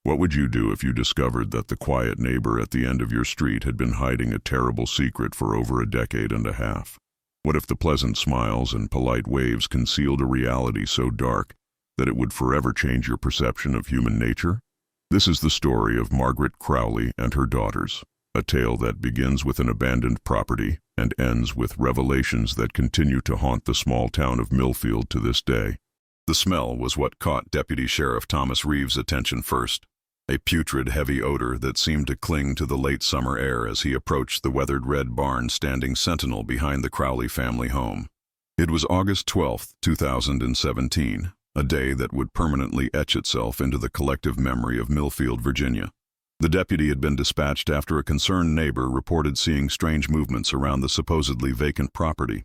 What would you do if you discovered that the quiet neighbor at the end of your street had been hiding a terrible secret for over a decade and a half? What if the pleasant smiles and polite waves concealed a reality so dark that it would forever change your perception of human nature? This is the story of Margaret Crowley and her daughters, a tale that begins with an abandoned property and ends with revelations that continue to haunt the small town of Millfield to this day. The smell was what caught Deputy Sheriff Thomas Reeves' attention first, a putrid, heavy odor that seemed to cling to the late summer air as he approached the weathered red barn standing sentinel behind the Crowley family home. It was August 12, 2017, a day that would permanently etch itself into the collective memory of Millfield, Virginia. The deputy had been dispatched after a concerned neighbor reported seeing strange movements around the supposedly vacant property.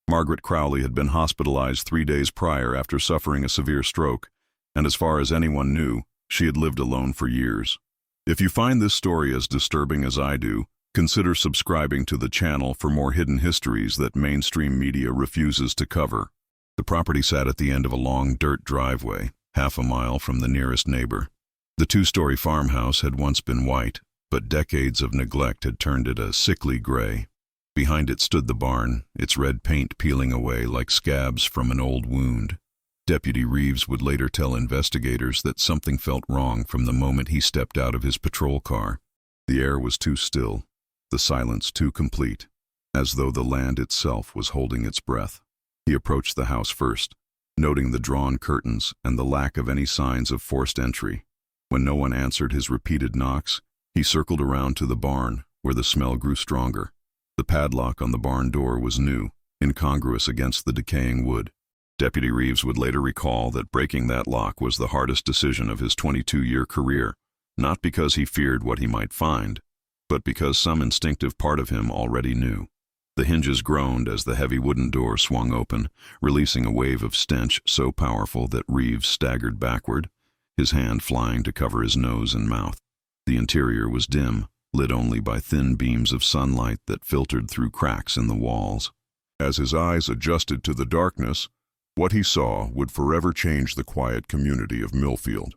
Margaret Crowley had been hospitalized 3 days prior after suffering a severe stroke, and as far as anyone knew, she had lived alone for years. If you find this story as disturbing as I do, consider subscribing to the channel for more hidden histories that mainstream media refuses to cover. The property sat at the end of a long dirt driveway, half a mile from the nearest neighbor. The two-story farmhouse had once been white, but decades of neglect had turned it a sickly gray. Behind it stood the barn, its red paint peeling away like scabs from an old wound. Deputy Reeves would later tell investigators that something felt wrong from the moment he stepped out of his patrol car. The air was too still, the silence too complete, as though the land itself was holding its breath. He approached the house first, noting the drawn curtains and the lack of any signs of forced entry. When no one answered his repeated knocks, he circled around to the barn, where the smell grew stronger. The padlock on the barn door was new, incongruous against the decaying wood. Deputy Reeves would later recall that breaking that lock was the hardest decision of his 22-year career, not because he feared what he might find, but because some instinctive part of him already knew. The hinges groaned as the heavy wooden door swung open, releasing a wave of stench so powerful that Reeves staggered backward, his hand flying to cover his nose and mouth. The interior was dim, lit only by thin beams of sunlight that filtered through cracks in the walls. As his eyes adjusted to the darkness, what he saw would forever change the quiet community of Millfield.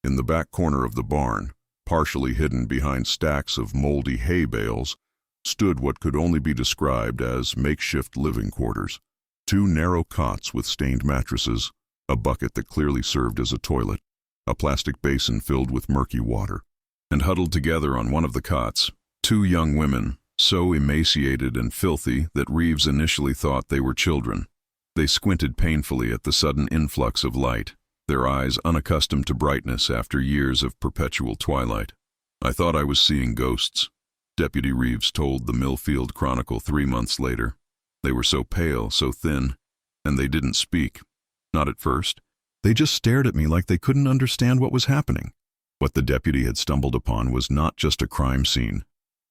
In the back corner of the barn, partially hidden behind stacks of moldy hay bales, stood what could only be described as makeshift living quarters. 2 narrow cots with stained mattresses, a bucket that clearly served as a toilet, a plastic basin filled with murky water. And huddled together on one of the cots, 2 young women, so emaciated and filthy that Reeves initially thought they were children. They squinted painfully at the sudden influx of light, their eyes unaccustomed to brightness after years of perpetual twilight. "I thought I was seeing ghosts," Deputy Reeves told the Millfield Chronicle 3 months later. "They were so pale, so thin, and they didn't speak. Not at first. They just stared at me like they couldn't understand what was happening." What the deputy had stumbled upon was not just a crime scene,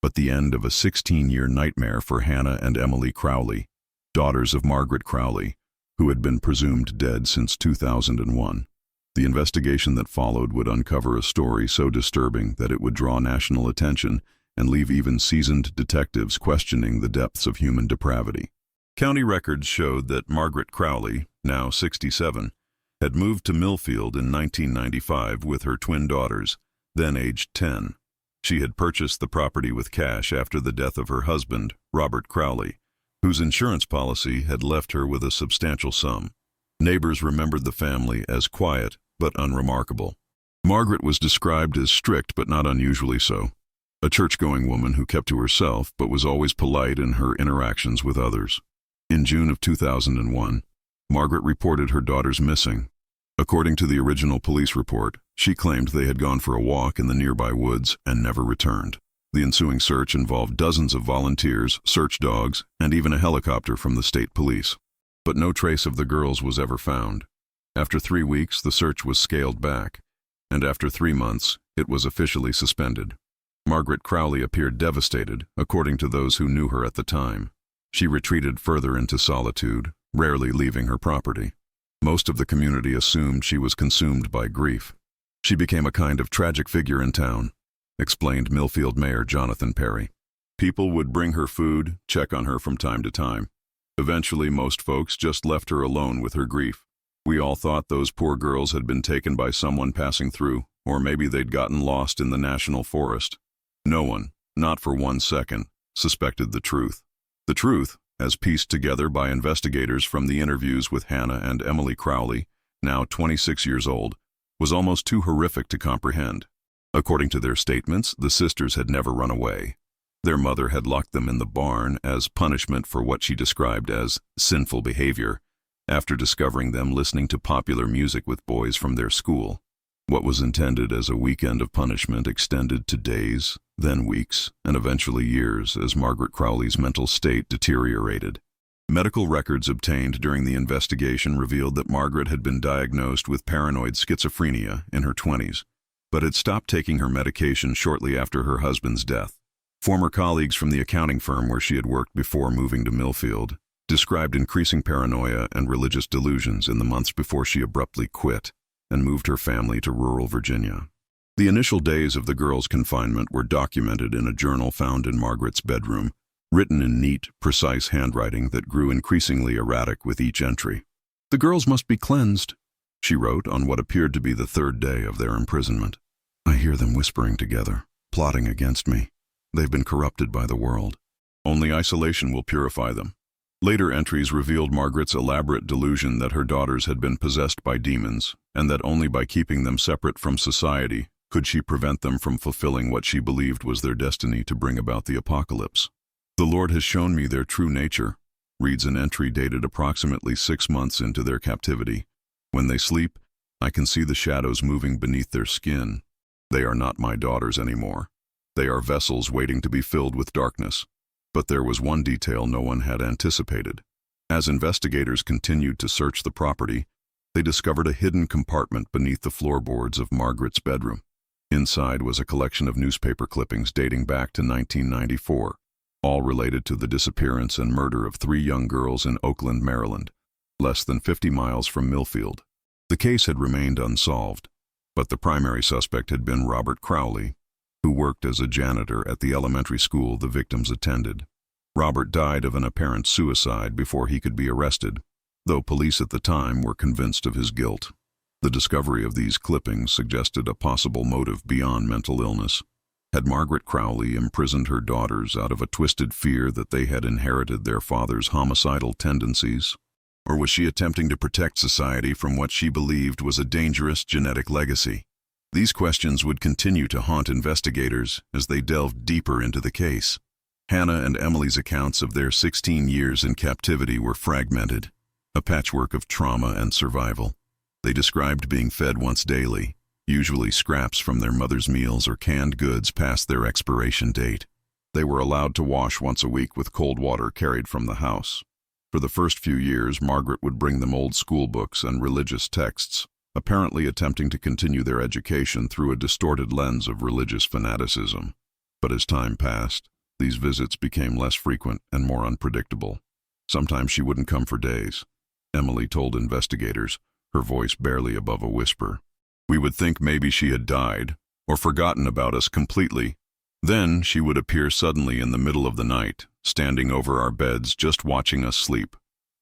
but the end of a 16-year nightmare for Hannah and Emily Crowley, daughters of Margaret Crowley, who had been presumed dead since 2001. The investigation that followed would uncover a story so disturbing that it would draw national attention and leave even seasoned detectives questioning the depths of human depravity. County records showed that Margaret Crowley, now 67, had moved to Millfield in 1995 with her twin daughters, then aged 10. She had purchased the property with cash after the death of her husband, Robert Crowley, whose insurance policy had left her with a substantial sum. Neighbors remembered the family as quiet but unremarkable. Margaret was described as strict but not unusually so, a church-going woman who kept to herself but was always polite in her interactions with others. In June of 2001, Margaret reported her daughters missing. According to the original police report, she claimed they had gone for a walk in the nearby woods and never returned. The ensuing search involved dozens of volunteers, search dogs, and even a helicopter from the state police. But no trace of the girls was ever found. After 3 weeks, the search was scaled back, and after 3 months, it was officially suspended. Margaret Crowley appeared devastated, according to those who knew her at the time. She retreated further into solitude, rarely leaving her property. Most of the community assumed she was consumed by grief. "She became a kind of tragic figure in town," explained Millfield Mayor Jonathan Perry. "People would bring her food, check on her from time to time. Eventually, most folks just left her alone with her grief. We all thought those poor girls had been taken by someone passing through, or maybe they'd gotten lost in the national forest. No one, not for 1 second, suspected the truth. The truth, as pieced together by investigators from the interviews with Hannah and Emily Crowley, now 26 years old, was almost too horrific to comprehend. According to their statements, the sisters had never run away. Their mother had locked them in the barn as punishment for what she described as sinful behavior, after discovering them listening to popular music with boys from their school. What was intended as a weekend of punishment extended to days, then weeks, and eventually years as Margaret Crowley's mental state deteriorated. Medical records obtained during the investigation revealed that Margaret had been diagnosed with paranoid schizophrenia in her 20s, but had stopped taking her medication shortly after her husband's death. Former colleagues from the accounting firm where she had worked before moving to Millfield described increasing paranoia and religious delusions in the months before she abruptly quit and moved her family to rural Virginia. The initial days of the girls' confinement were documented in a journal found in Margaret's bedroom, written in neat, precise handwriting that grew increasingly erratic with each entry. "The girls must be cleansed," she wrote on what appeared to be the 3rd day of their imprisonment. "I hear them whispering together, plotting against me. They've been corrupted by the world. Only isolation will purify them." Later entries revealed Margaret's elaborate delusion that her daughters had been possessed by demons, and that only by keeping them separate from society could she prevent them from fulfilling what she believed was their destiny to bring about the apocalypse. "The Lord has shown me their true nature," reads an entry dated approximately 6 months into their captivity. "When they sleep, I can see the shadows moving beneath their skin. They are not my daughters anymore. They are vessels waiting to be filled with darkness." But there was one detail no one had anticipated. As investigators continued to search the property, they discovered a hidden compartment beneath the floorboards of Margaret's bedroom. Inside was a collection of newspaper clippings dating back to 1994, all related to the disappearance and murder of 3 young girls in Oakland, Maryland, less than 50 miles from Millfield. The case had remained unsolved, but the primary suspect had been Robert Crowley, who worked as a janitor at the elementary school the victims attended. Robert died of an apparent suicide before he could be arrested, though police at the time were convinced of his guilt. The discovery of these clippings suggested a possible motive beyond mental illness. Had Margaret Crowley imprisoned her daughters out of a twisted fear that they had inherited their father's homicidal tendencies? Or was she attempting to protect society from what she believed was a dangerous genetic legacy? These questions would continue to haunt investigators as they delved deeper into the case. Hannah and Emily's accounts of their 16 years in captivity were fragmented, a patchwork of trauma and survival. They described being fed once daily, usually scraps from their mother's meals or canned goods past their expiration date. They were allowed to wash once a week with cold water carried from the house. For the first few years, Margaret would bring them old school books and religious texts, apparently attempting to continue their education through a distorted lens of religious fanaticism. But as time passed, these visits became less frequent and more unpredictable. Sometimes she wouldn't come for days. Emily told investigators, her voice barely above a whisper. "We would think maybe she had died, or forgotten about us completely. Then she would appear suddenly in the middle of the night, standing over our beds just watching us sleep."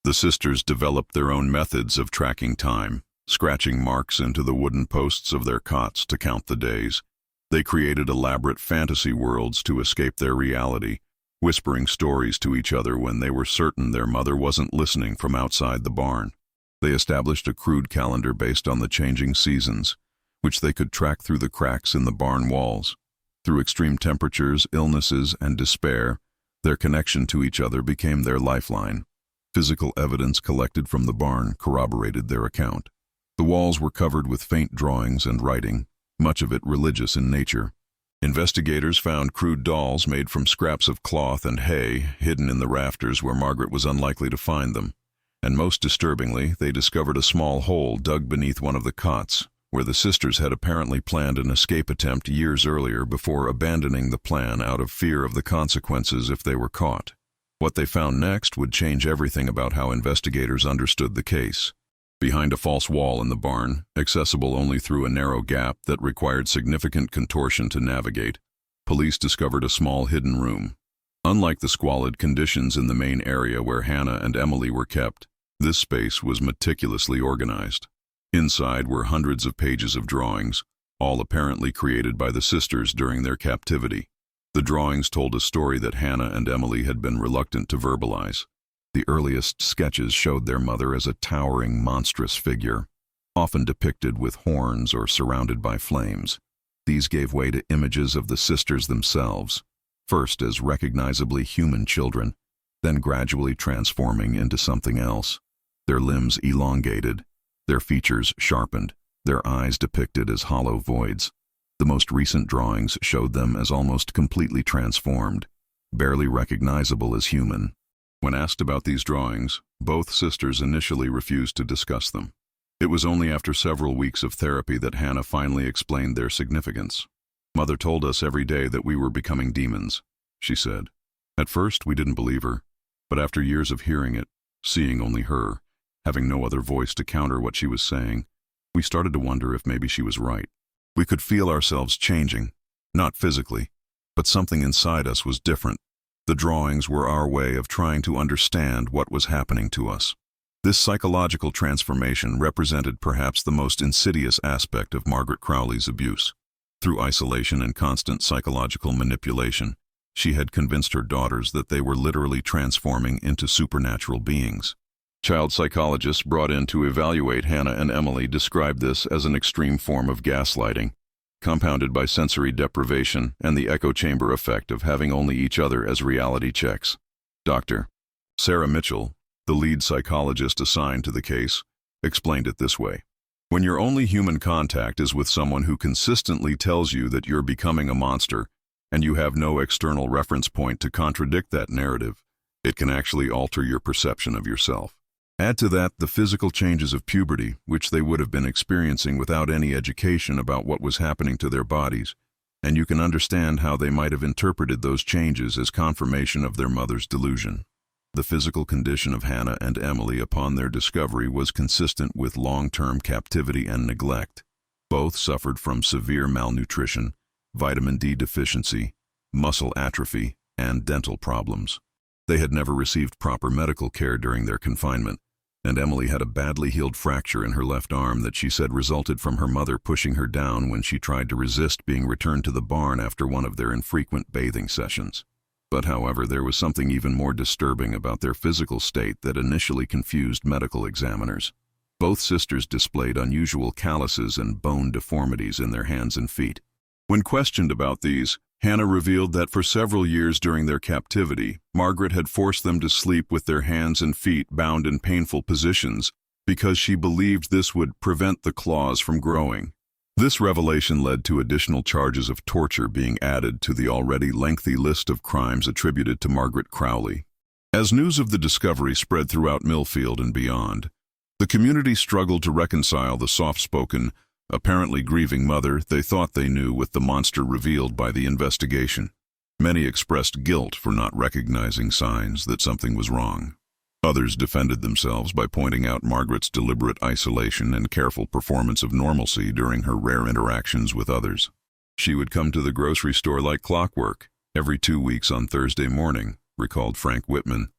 The sisters developed their own methods of tracking time, scratching marks into the wooden posts of their cots to count the days. They created elaborate fantasy worlds to escape their reality, whispering stories to each other when they were certain their mother wasn't listening from outside the barn. They established a crude calendar based on the changing seasons, which they could track through the cracks in the barn walls. Through extreme temperatures, illnesses, and despair, their connection to each other became their lifeline. Physical evidence collected from the barn corroborated their account. The walls were covered with faint drawings and writing, much of it religious in nature. Investigators found crude dolls made from scraps of cloth and hay hidden in the rafters where Margaret was unlikely to find them. And most disturbingly, they discovered a small hole dug beneath one of the cots, where the sisters had apparently planned an escape attempt years earlier before abandoning the plan out of fear of the consequences if they were caught. What they found next would change everything about how investigators understood the case. Behind a false wall in the barn, accessible only through a narrow gap that required significant contortion to navigate, police discovered a small hidden room. Unlike the squalid conditions in the main area where Hannah and Emily were kept, this space was meticulously organized. Inside were hundreds of pages of drawings, all apparently created by the sisters during their captivity. The drawings told a story that Hannah and Emily had been reluctant to verbalize. The earliest sketches showed their mother as a towering, monstrous figure, often depicted with horns or surrounded by flames. These gave way to images of the sisters themselves, first as recognizably human children, then gradually transforming into something else. Their limbs elongated, their features sharpened, their eyes depicted as hollow voids. The most recent drawings showed them as almost completely transformed, barely recognizable as human. When asked about these drawings, both sisters initially refused to discuss them. It was only after several weeks of therapy that Hannah finally explained their significance. "Mother told us every day that we were becoming demons," she said. "At first, we didn't believe her, but after years of hearing it, seeing only her, having no other voice to counter what she was saying, we started to wonder if maybe she was right. We could feel ourselves changing, not physically, but something inside us was different. The drawings were our way of trying to understand what was happening to us." This psychological transformation represented perhaps the most insidious aspect of Margaret Crowley's abuse. Through isolation and constant psychological manipulation, she had convinced her daughters that they were literally transforming into supernatural beings. Child psychologists brought in to evaluate Hannah and Emily described this as an extreme form of gaslighting, compounded by sensory deprivation and the echo chamber effect of having only each other as reality checks. Dr. Sarah Mitchell, the lead psychologist assigned to the case, explained it this way. "When your only human contact is with someone who consistently tells you that you're becoming a monster, and you have no external reference point to contradict that narrative, it can actually alter your perception of yourself. Add to that the physical changes of puberty, which they would have been experiencing without any education about what was happening to their bodies, and you can understand how they might have interpreted those changes as confirmation of their mother's delusion." The physical condition of Hannah and Emily upon their discovery was consistent with long-term captivity and neglect. Both suffered from severe malnutrition, vitamin D deficiency, muscle atrophy, and dental problems. They had never received proper medical care during their confinement, and Emily had a badly healed fracture in her left arm that she said resulted from her mother pushing her down when she tried to resist being returned to the barn after one of their infrequent bathing sessions. But however, there was something even more disturbing about their physical state that initially confused medical examiners. Both sisters displayed unusual calluses and bone deformities in their hands and feet. When questioned about these, Hannah revealed that for several years during their captivity, Margaret had forced them to sleep with their hands and feet bound in painful positions because she believed this would prevent the claws from growing. This revelation led to additional charges of torture being added to the already lengthy list of crimes attributed to Margaret Crowley. As news of the discovery spread throughout Millfield and beyond, the community struggled to reconcile the soft-spoken, apparently grieving mother they thought they knew with the monster revealed by the investigation. Many expressed guilt for not recognizing signs that something was wrong. Others defended themselves by pointing out Margaret's deliberate isolation and careful performance of normalcy during her rare interactions with others. She would come to the grocery store like clockwork, every 2 weeks on Thursday morning, recalled Frank Whitman,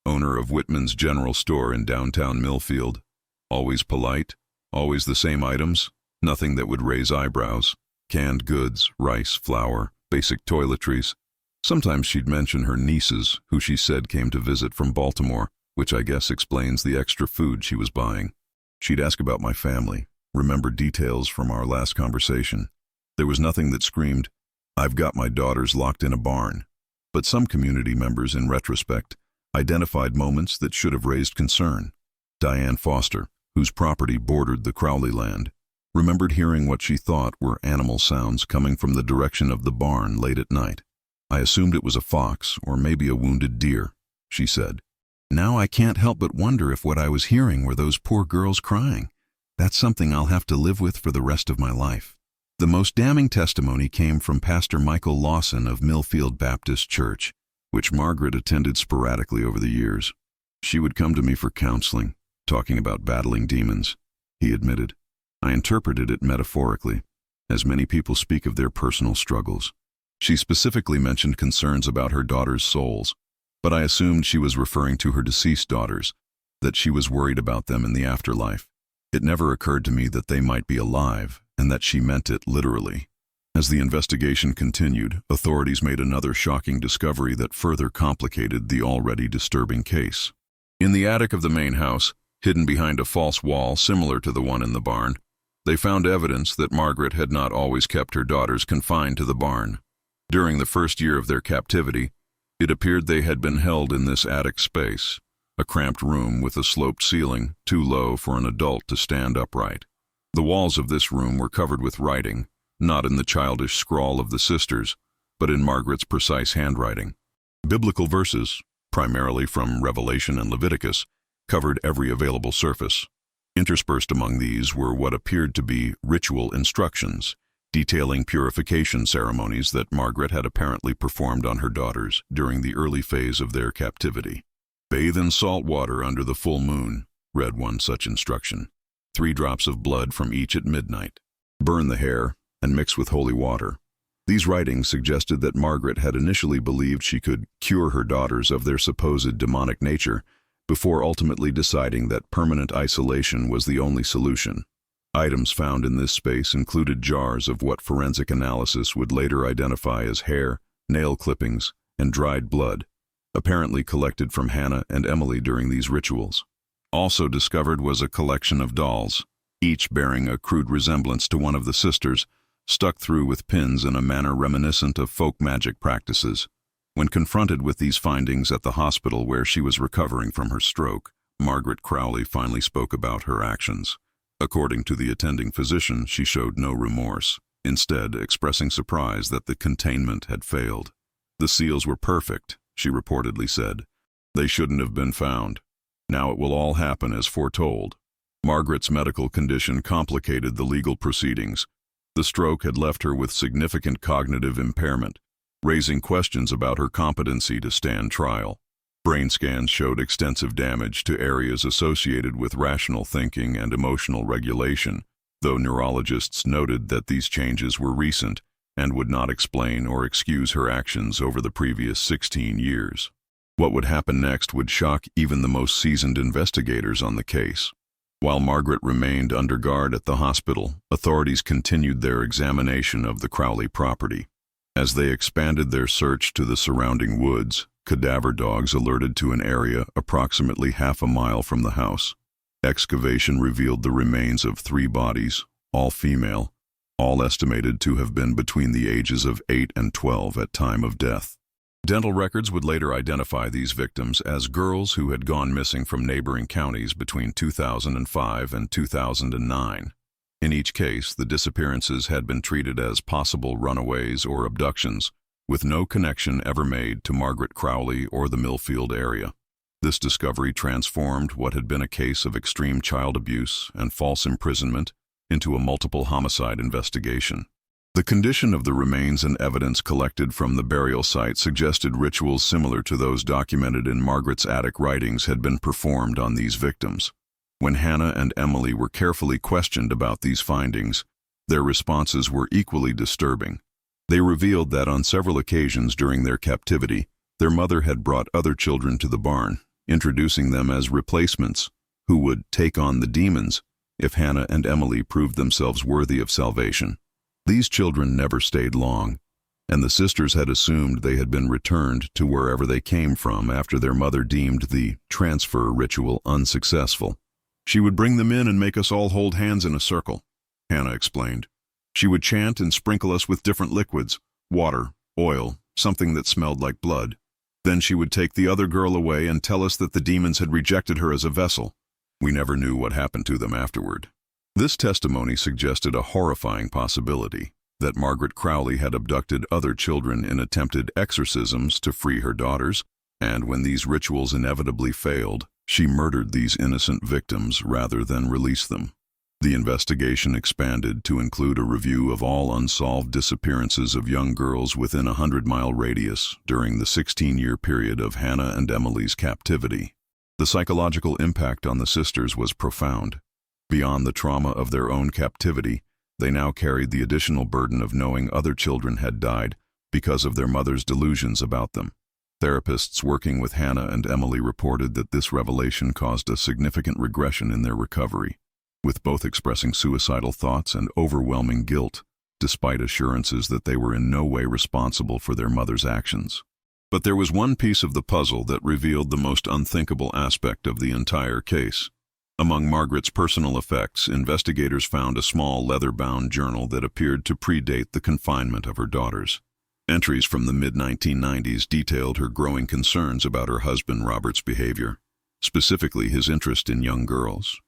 owner of Whitman's General Store in downtown Millfield. Always polite, always the same items, nothing that would raise eyebrows. Canned goods, rice, flour, basic toiletries. Sometimes she'd mention her nieces, who she said came to visit from Baltimore, which I guess explains the extra food she was buying. She'd ask about my family, remember details from our last conversation. There was nothing that screamed, "I've got my daughters locked in a barn." But some community members, in retrospect, identified moments that should have raised concern. Diane Foster, whose property bordered the Crowley land, remembered hearing what she thought were animal sounds coming from the direction of the barn late at night. "I assumed it was a fox or maybe a wounded deer," she said. "Now I can't help but wonder if what I was hearing were those poor girls crying. That's something I'll have to live with for the rest of my life." The most damning testimony came from Pastor Michael Lawson of Millfield Baptist Church, which Margaret attended sporadically over the years. "She would come to me for counseling, talking about battling demons," he admitted. "I interpreted it metaphorically, as many people speak of their personal struggles. She specifically mentioned concerns about her daughters' souls, but I assumed she was referring to her deceased daughters, that she was worried about them in the afterlife. It never occurred to me that they might be alive, and that she meant it literally. As the investigation continued, authorities made another shocking discovery that further complicated the already disturbing case. In the attic of the main house, hidden behind a false wall similar to the one in the barn, they found evidence that Margaret had not always kept her daughters confined to the barn. During the first year of their captivity, it appeared they had been held in this attic space, a cramped room with a sloped ceiling, too low for an adult to stand upright. The walls of this room were covered with writing, not in the childish scrawl of the sisters, but in Margaret's precise handwriting. Biblical verses, primarily from Revelation and Leviticus, covered every available surface. Interspersed among these were what appeared to be ritual instructions, detailing purification ceremonies that Margaret had apparently performed on her daughters during the early phase of their captivity. "Bathe in salt water under the full moon," read one such instruction. 3 drops of blood from each at midnight. Burn the hair and mix with holy water. These writings suggested that Margaret had initially believed she could cure her daughters of their supposed demonic nature, before ultimately deciding that permanent isolation was the only solution. Items found in this space included jars of what forensic analysis would later identify as hair, nail clippings, and dried blood, apparently collected from Hannah and Emily during these rituals. Also discovered was a collection of dolls, each bearing a crude resemblance to one of the sisters, stuck through with pins in a manner reminiscent of folk magic practices. When confronted with these findings at the hospital where she was recovering from her stroke, Margaret Crowley finally spoke about her actions. According to the attending physician, she showed no remorse, instead expressing surprise that the containment had failed. "The seals were perfect," she reportedly said. "They shouldn't have been found. Now it will all happen as foretold." Margaret's medical condition complicated the legal proceedings. The stroke had left her with significant cognitive impairment, raising questions about her competency to stand trial. Brain scans showed extensive damage to areas associated with rational thinking and emotional regulation, though neurologists noted that these changes were recent and would not explain or excuse her actions over the previous 16 years. What would happen next would shock even the most seasoned investigators on the case. While Margaret remained under guard at the hospital, authorities continued their examination of the Crowley property. As they expanded their search to the surrounding woods, cadaver dogs alerted to an area approximately half a mile from the house. Excavation revealed the remains of 3 bodies, all female, all estimated to have been between the ages of 8 and 12 at time of death. Dental records would later identify these victims as girls who had gone missing from neighboring counties between 2005 and 2009. In each case, the disappearances had been treated as possible runaways or abductions, with no connection ever made to Margaret Crowley or the Millfield area. This discovery transformed what had been a case of extreme child abuse and false imprisonment into a multiple homicide investigation. The condition of the remains and evidence collected from the burial site suggested rituals similar to those documented in Margaret's attic writings had been performed on these victims. When Hannah and Emily were carefully questioned about these findings, their responses were equally disturbing. They revealed that on several occasions during their captivity, their mother had brought other children to the barn, introducing them as replacements, who would take on the demons if Hannah and Emily proved themselves worthy of salvation. These children never stayed long, and the sisters had assumed they had been returned to wherever they came from after their mother deemed the transfer ritual unsuccessful. "She would bring them in and make us all hold hands in a circle," Hannah explained. "She would chant and sprinkle us with different liquids, water, oil, something that smelled like blood. Then she would take the other girl away and tell us that the demons had rejected her as a vessel. We never knew what happened to them afterward." This testimony suggested a horrifying possibility, that Margaret Crowley had abducted other children in attempted exorcisms to free her daughters, and when these rituals inevitably failed, she murdered these innocent victims rather than release them. The investigation expanded to include a review of all unsolved disappearances of young girls within a 100-mile radius during the 16-year period of Hannah and Emily's captivity. The psychological impact on the sisters was profound. Beyond the trauma of their own captivity, they now carried the additional burden of knowing other children had died because of their mother's delusions about them. Therapists working with Hannah and Emily reported that this revelation caused a significant regression in their recovery. with both expressing suicidal thoughts and overwhelming guilt, despite assurances that they were in no way responsible for their mother's actions. But there was one piece of the puzzle that revealed the most unthinkable aspect of the entire case. Among Margaret's personal effects, investigators found a small leather-bound journal that appeared to predate the confinement of her daughters. Entries from the mid-1990s detailed her growing concerns about her husband Robert's behavior, specifically his interest in young girls.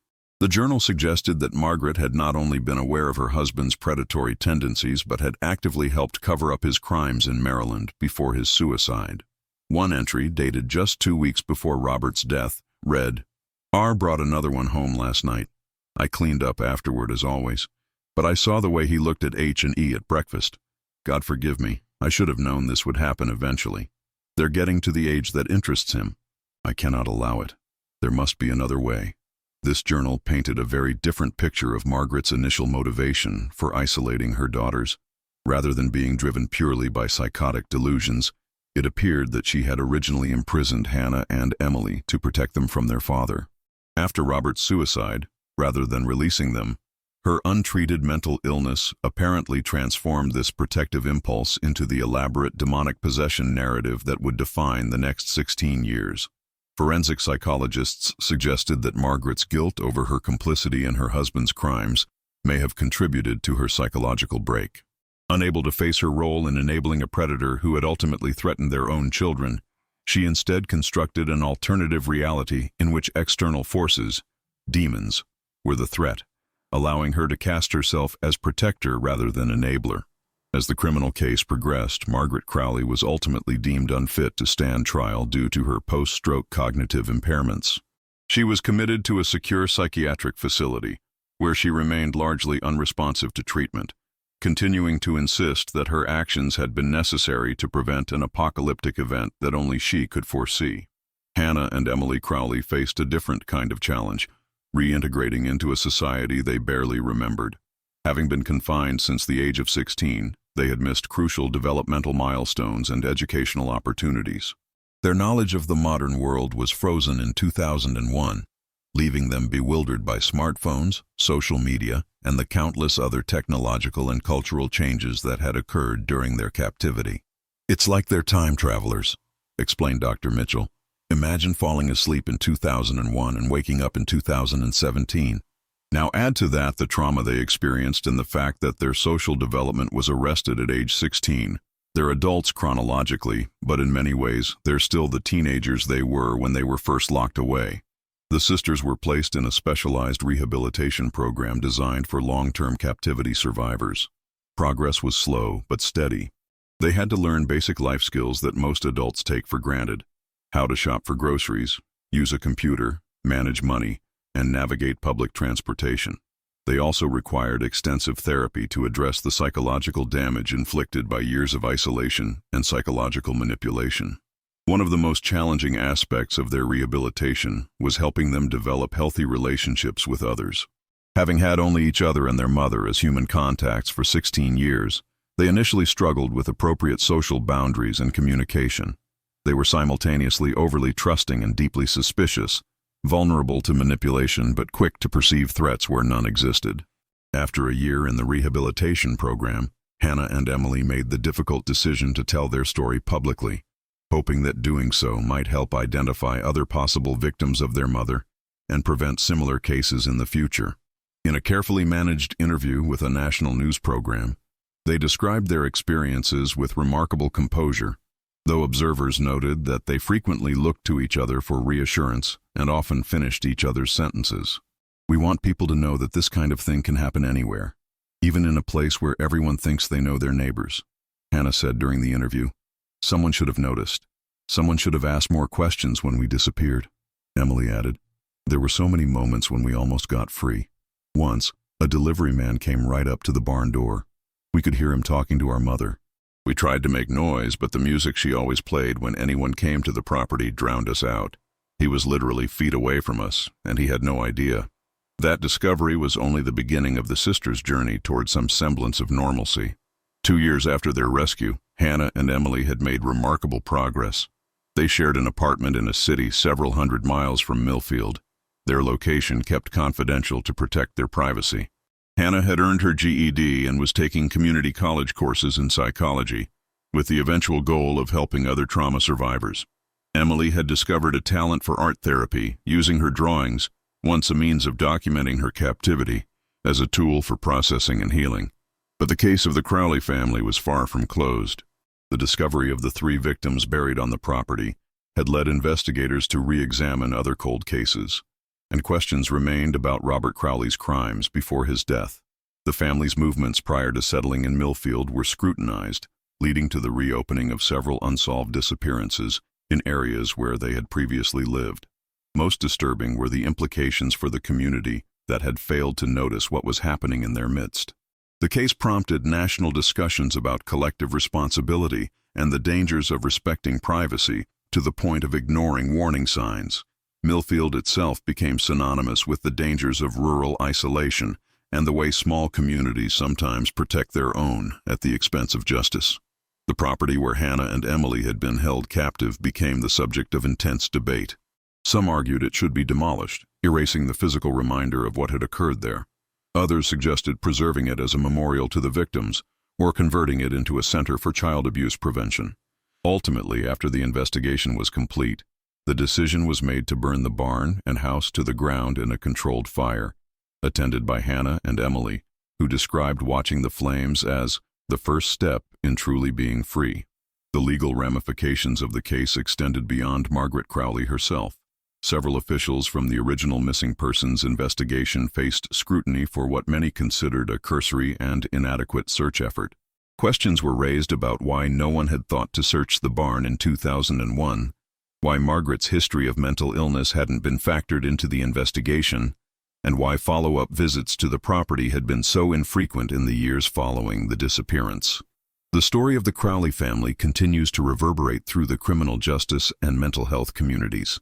The journal suggested that Margaret had not only been aware of her husband's predatory tendencies but had actively helped cover up his crimes in Maryland before his suicide. One entry, dated just 2 weeks before Robert's death, read, "R brought another one home last night. I cleaned up afterward as always, but I saw the way he looked at H&E at breakfast. God forgive me, I should have known this would happen eventually. They're getting to the age that interests him. I cannot allow it. There must be another way." This journal painted a very different picture of Margaret's initial motivation for isolating her daughters. Rather than being driven purely by psychotic delusions, it appeared that she had originally imprisoned Hannah and Emily to protect them from their father. After Robert's suicide, rather than releasing them, her untreated mental illness apparently transformed this protective impulse into the elaborate demonic possession narrative that would define the next 16 years. Forensic psychologists suggested that Margaret's guilt over her complicity in her husband's crimes may have contributed to her psychological break. Unable to face her role in enabling a predator who had ultimately threatened their own children, she instead constructed an alternative reality in which external forces, demons, were the threat, allowing her to cast herself as protector rather than enabler. As the criminal case progressed, Margaret Crowley was ultimately deemed unfit to stand trial due to her post-stroke cognitive impairments. She was committed to a secure psychiatric facility, where she remained largely unresponsive to treatment, continuing to insist that her actions had been necessary to prevent an apocalyptic event that only she could foresee. Hannah and Emily Crowley faced a different kind of challenge, reintegrating into a society they barely remembered. Having been confined since the age of 16, they had missed crucial developmental milestones and educational opportunities. Their knowledge of the modern world was frozen in 2001, leaving them bewildered by smartphones, social media, and the countless other technological and cultural changes that had occurred during their captivity. "It's like they're time travelers," explained Dr. Mitchell. "Imagine falling asleep in 2001 and waking up in 2017. Now add to that the trauma they experienced and the fact that their social development was arrested at age 16. They're adults chronologically, but in many ways, they're still the teenagers they were when they were first locked away." The sisters were placed in a specialized rehabilitation program designed for long-term captivity survivors. Progress was slow but steady. They had to learn basic life skills that most adults take for granted: how to shop for groceries, use a computer, manage money, and navigate public transportation. They also required extensive therapy to address the psychological damage inflicted by years of isolation and psychological manipulation. One of the most challenging aspects of their rehabilitation was helping them develop healthy relationships with others. Having had only each other and their mother as human contacts for 16 years, they initially struggled with appropriate social boundaries and communication. They were simultaneously overly trusting and deeply suspicious, vulnerable to manipulation but quick to perceive threats where none existed. After a year in the rehabilitation program, Hannah and Emily made the difficult decision to tell their story publicly, hoping that doing so might help identify other possible victims of their mother and prevent similar cases in the future. In a carefully managed interview with a national news program, they described their experiences with remarkable composure, though observers noted that they frequently looked to each other for reassurance and often finished each other's sentences. "We want people to know that this kind of thing can happen anywhere, even in a place where everyone thinks they know their neighbors," Hannah said during the interview. "Someone should have noticed. Someone should have asked more questions when we disappeared," Emily added. "There were so many moments when we almost got free. Once, a delivery man came right up to the barn door. We could hear him talking to our mother. We tried to make noise, but the music she always played when anyone came to the property drowned us out. He was literally feet away from us, and he had no idea." That discovery was only the beginning of the sisters' journey toward some semblance of normalcy. 2 years after their rescue, Hannah and Emily had made remarkable progress. They shared an apartment in a city several hundred miles from Millfield, their location kept confidential to protect their privacy. Hannah had earned her GED and was taking community college courses in psychology, with the eventual goal of helping other trauma survivors. Emily had discovered a talent for art therapy, using her drawings, once a means of documenting her captivity, as a tool for processing and healing. But the case of the Crowley family was far from closed. The discovery of the 3 victims buried on the property had led investigators to re-examine other cold cases, and questions remained about Robert Crowley's crimes before his death. The family's movements prior to settling in Millfield were scrutinized, leading to the reopening of several unsolved disappearances in areas where they had previously lived. Most disturbing were the implications for the community that had failed to notice what was happening in their midst. The case prompted national discussions about collective responsibility and the dangers of respecting privacy to the point of ignoring warning signs. Millfield itself became synonymous with the dangers of rural isolation and the way small communities sometimes protect their own at the expense of justice. The property where Hannah and Emily had been held captive became the subject of intense debate. Some argued it should be demolished, erasing the physical reminder of what had occurred there. Others suggested preserving it as a memorial to the victims or converting it into a center for child abuse prevention. Ultimately, after the investigation was complete, the decision was made to burn the barn and house to the ground in a controlled fire, attended by Hannah and Emily, who described watching the flames as the first step in truly being free. The legal ramifications of the case extended beyond Margaret Crowley herself. Several officials from the original missing persons investigation faced scrutiny for what many considered a cursory and inadequate search effort. Questions were raised about why no one had thought to search the barn in 2001, why Margaret's history of mental illness hadn't been factored into the investigation, and why follow-up visits to the property had been so infrequent in the years following the disappearance. The story of the Crowley family continues to reverberate through the criminal justice and mental health communities.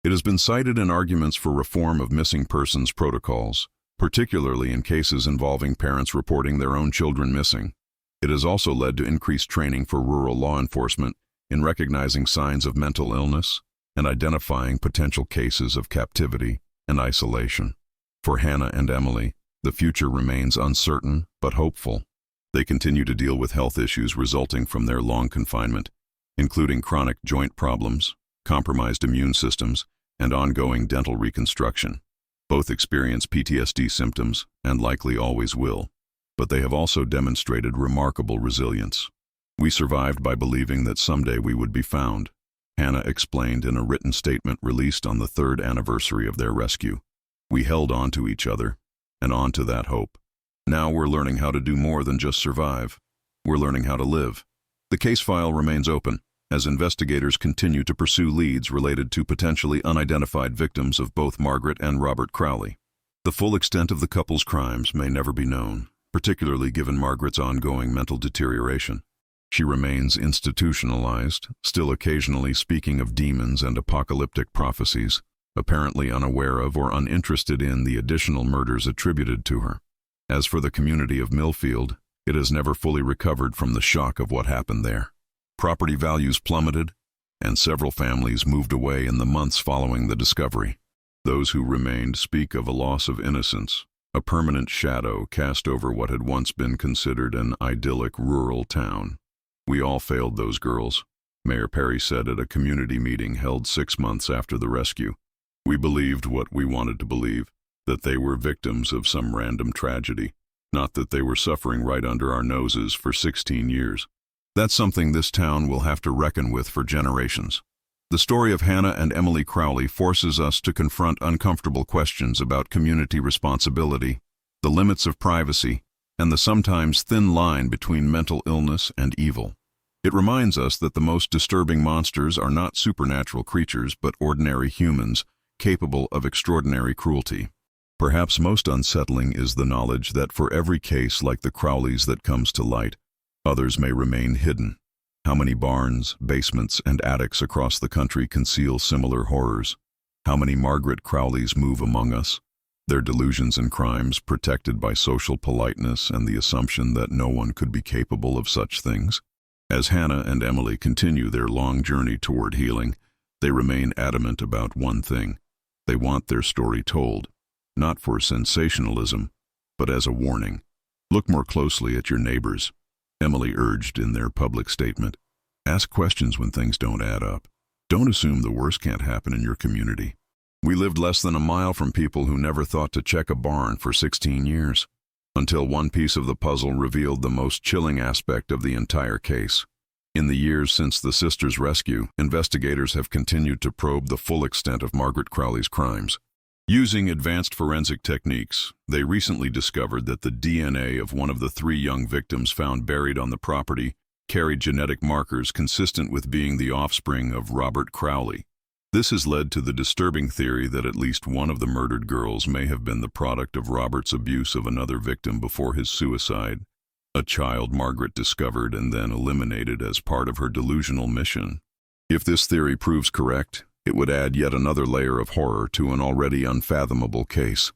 It has been cited in arguments for reform of missing persons protocols, particularly in cases involving parents reporting their own children missing. It has also led to increased training for rural law enforcement in recognizing signs of mental illness and identifying potential cases of captivity and isolation. For Hannah and Emily, the future remains uncertain but hopeful. They continue to deal with health issues resulting from their long confinement, including chronic joint problems, compromised immune systems, and ongoing dental reconstruction. Both experience PTSD symptoms and likely always will, but they have also demonstrated remarkable resilience. "We survived by believing that someday we would be found," Hannah explained in a written statement released on the 3rd anniversary of their rescue. "We held on to each other, and on to that hope. Now we're learning how to do more than just survive. We're learning how to live." The case file remains open as investigators continue to pursue leads related to potentially unidentified victims of both Margaret and Robert Crowley. The full extent of the couple's crimes may never be known, particularly given Margaret's ongoing mental deterioration. She remains institutionalized, still occasionally speaking of demons and apocalyptic prophecies, apparently unaware of or uninterested in the additional murders attributed to her. As for the community of Millfield, it has never fully recovered from the shock of what happened there. Property values plummeted, and several families moved away in the months following the discovery. Those who remained speak of a loss of innocence, a permanent shadow cast over what had once been considered an idyllic rural town. "We all failed those girls," Mayor Perry said at a community meeting held 6 months after the rescue. "We believed what we wanted to believe, that they were victims of some random tragedy, not that they were suffering right under our noses for 16 years. That's something this town will have to reckon with for generations." The story of Hannah and Emily Crowley forces us to confront uncomfortable questions about community responsibility, the limits of privacy, and the sometimes thin line between mental illness and evil. It reminds us that the most disturbing monsters are not supernatural creatures but ordinary humans capable of extraordinary cruelty. Perhaps most unsettling is the knowledge that for every case like the Crowleys that comes to light, others may remain hidden. How many barns, basements, and attics across the country conceal similar horrors? How many Margaret Crowleys move among us, their delusions and crimes protected by social politeness and the assumption that no one could be capable of such things? As Hannah and Emily continue their long journey toward healing, they remain adamant about one thing: They want their story told, not for sensationalism, but as a warning. Look more closely at your neighbors, Emily urged in their public statement. Ask questions when things don't add up. Don't assume the worst can't happen in your community. We lived less than a mile from people who never thought to check a barn for 16 years, until one piece of the puzzle revealed the most chilling aspect of the entire case. In the years since the sisters' rescue, investigators have continued to probe the full extent of Margaret Crowley's crimes. Using advanced forensic techniques, they recently discovered that the DNA of one of the 3 young victims found buried on the property carried genetic markers consistent with being the offspring of Robert Crowley. This has led to the disturbing theory that at least one of the murdered girls may have been the product of Robert's abuse of another victim before his suicide, a child Margaret discovered and then eliminated as part of her delusional mission. If this theory proves correct, it would add yet another layer of horror to an already unfathomable case.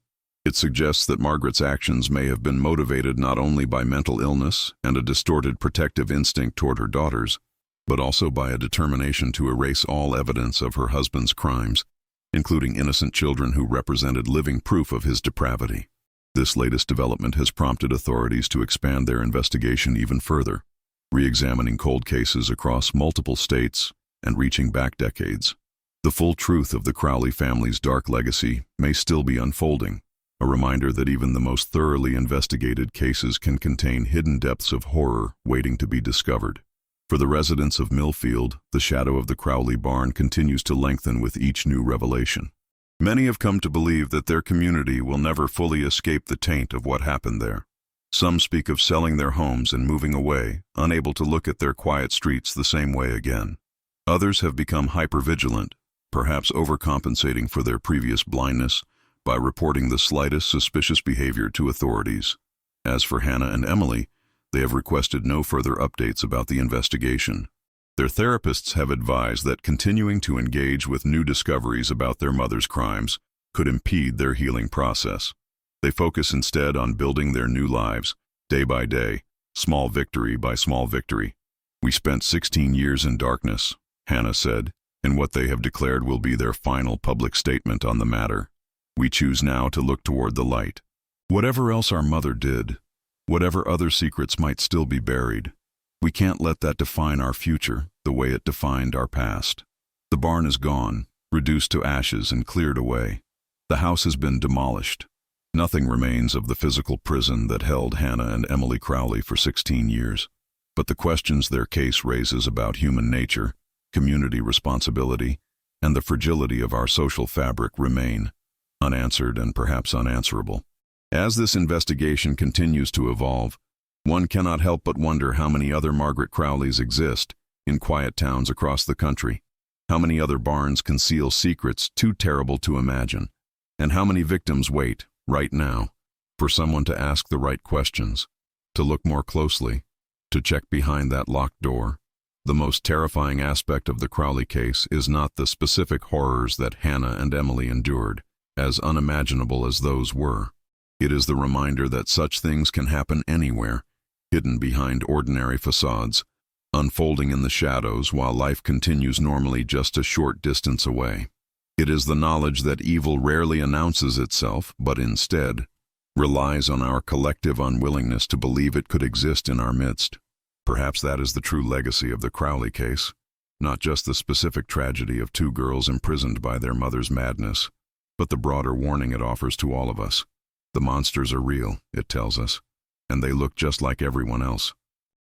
It suggests that Margaret's actions may have been motivated not only by mental illness and a distorted protective instinct toward her daughters, but also by a determination to erase all evidence of her husband's crimes, including innocent children who represented living proof of his depravity. This latest development has prompted authorities to expand their investigation even further, re-examining cold cases across multiple states and reaching back decades. The full truth of the Crowley family's dark legacy may still be unfolding, a reminder that even the most thoroughly investigated cases can contain hidden depths of horror waiting to be discovered. For the residents of Millfield, the shadow of the Crowley barn continues to lengthen with each new revelation. Many have come to believe that their community will never fully escape the taint of what happened there. Some speak of selling their homes and moving away, unable to look at their quiet streets the same way again. Others have become hypervigilant, perhaps overcompensating for their previous blindness by reporting the slightest suspicious behavior to authorities. As for Hannah and Emily, they have requested no further updates about the investigation. Their therapists have advised that continuing to engage with new discoveries about their mother's crimes could impede their healing process. They focus instead on building their new lives, day by day, small victory by small victory. We spent 16 years in darkness, Hannah said, in what they have declared will be their final public statement on the matter. We choose now to look toward the light. Whatever else our mother did, whatever other secrets might still be buried, we can't let that define our future the way it defined our past. The barn is gone, reduced to ashes and cleared away. The house has been demolished. Nothing remains of the physical prison that held Hannah and Emily Crowley for 16 years. But the questions their case raises about human nature, community responsibility, and the fragility of our social fabric remain unanswered and perhaps unanswerable. As this investigation continues to evolve, one cannot help but wonder how many other Margaret Crowleys exist in quiet towns across the country, how many other barns conceal secrets too terrible to imagine, and how many victims wait, right now, for someone to ask the right questions, to look more closely, to check behind that locked door. The most terrifying aspect of the Crowley case is not the specific horrors that Hannah and Emily endured, as unimaginable as those were. It is the reminder that such things can happen anywhere, hidden behind ordinary facades, unfolding in the shadows while life continues normally just a short distance away. It is the knowledge that evil rarely announces itself, but instead relies on our collective unwillingness to believe it could exist in our midst. Perhaps that is the true legacy of the Crowley case, not just the specific tragedy of 2 girls imprisoned by their mother's madness, but the broader warning it offers to all of us. The monsters are real, it tells us, and they look just like everyone else.